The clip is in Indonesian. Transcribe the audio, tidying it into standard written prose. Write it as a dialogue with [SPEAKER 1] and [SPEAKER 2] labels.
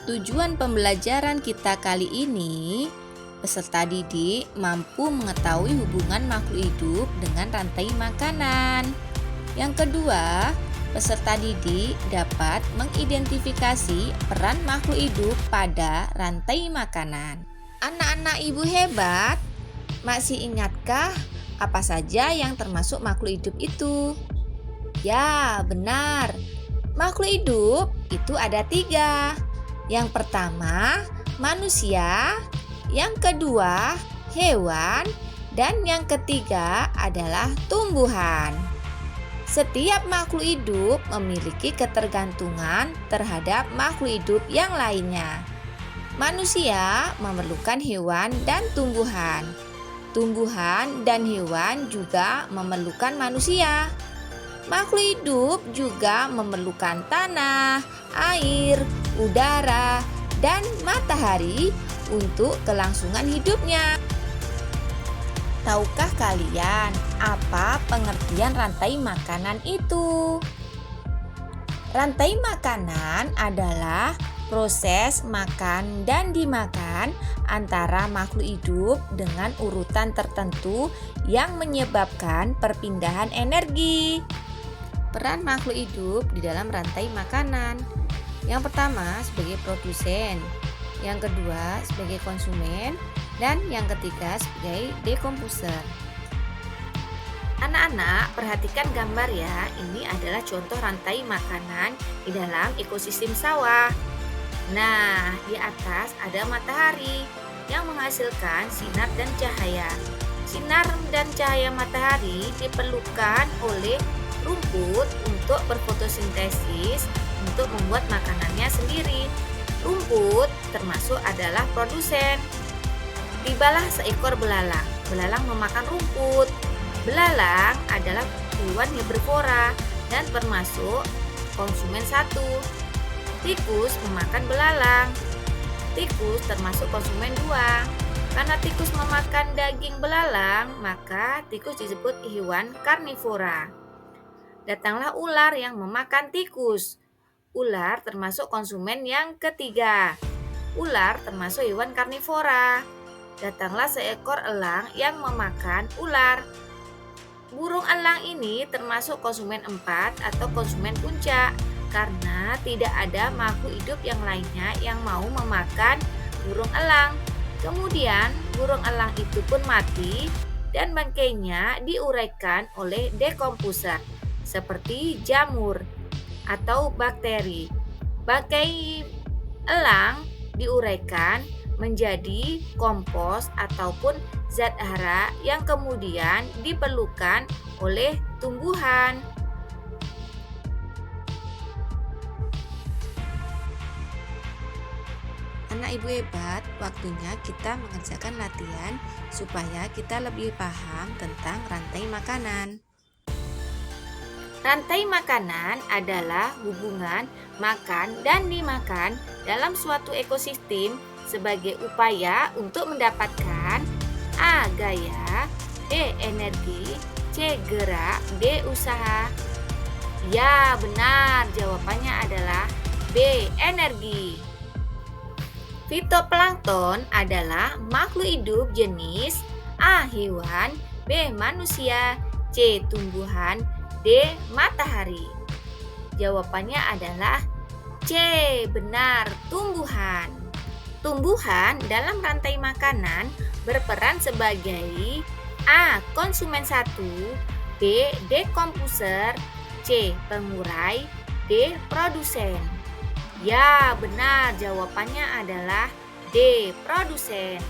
[SPEAKER 1] Tujuan pembelajaran kita kali ini, peserta didik mampu mengetahui hubungan makhluk hidup dengan rantai makanan. Yang kedua, peserta didik dapat mengidentifikasi peran makhluk hidup pada rantai makanan. Anak-anak ibu hebat, masih ingatkah apa saja yang termasuk makhluk hidup itu? Ya, benar. Makhluk hidup itu ada 3. Yang pertama, manusia. Yang kedua, hewan. Dan yang ketiga adalah tumbuhan. Setiap makhluk hidup memiliki ketergantungan terhadap makhluk hidup yang lainnya. Manusia memerlukan hewan dan tumbuhan. Tumbuhan dan hewan juga memerlukan manusia. Makhluk hidup juga memerlukan tanah, air, udara, dan matahari untuk kelangsungan hidupnya. Tahukah kalian apa pengertian rantai makanan itu? Rantai makanan adalah proses makan dan dimakan antara makhluk hidup dengan urutan tertentu yang menyebabkan perpindahan energi. Peran makhluk hidup di dalam rantai makanan. Yang pertama sebagai produsen, yang kedua sebagai konsumen, dan yang ketiga sebagai dekomposer. Anak-anak, perhatikan gambar ya. Ini adalah contoh rantai makanan di dalam ekosistem sawah. Nah, di atas ada matahari yang menghasilkan sinar dan cahaya. Sinar dan cahaya matahari diperlukan oleh rumput untuk berfotosintesis untuk membuat makanannya sendiri. Rumput termasuk adalah produsen. Tibalah seekor belalang. Belalang memakan rumput. Belalang adalah hewan herbivora dan termasuk konsumen 1. Tikus memakan belalang. Tikus termasuk konsumen 2. Karena tikus memakan daging belalang, maka tikus disebut hewan karnivora. Datanglah ular yang memakan tikus. Ular termasuk konsumen yang ketiga. Ular termasuk hewan karnivora. Datanglah seekor elang yang memakan ular. Burung elang ini termasuk konsumen 4 atau konsumen puncak karena tidak ada makhluk hidup yang lainnya yang mau memakan burung elang. Kemudian burung elang itu pun mati dan bangkainya diuraikan oleh dekomposer seperti jamur atau bakteri. Bangkai elang diuraikan menjadi kompos ataupun zat hara yang kemudian diperlukan oleh tumbuhan. Anak ibu hebat, waktunya kita mengerjakan latihan supaya kita lebih paham tentang rantai makanan. Rantai makanan adalah hubungan makan dan dimakan dalam suatu ekosistem sebagai upaya untuk mendapatkan A. Gaya, B. Energi, C. Gerak, D. Usaha. Ya, benar. Jawabannya adalah B. Energi. Fitoplankton adalah makhluk hidup jenis A. Hewan, B. Manusia, C. Tumbuhan, D. Matahari. Jawabannya adalah C. Benar, tumbuhan. Tumbuhan dalam rantai makanan berperan sebagai A. Konsumen 1, B. Dekomposer, C. Pengurai, D. Produsen. Ya, benar. Jawabannya adalah D. Produsen.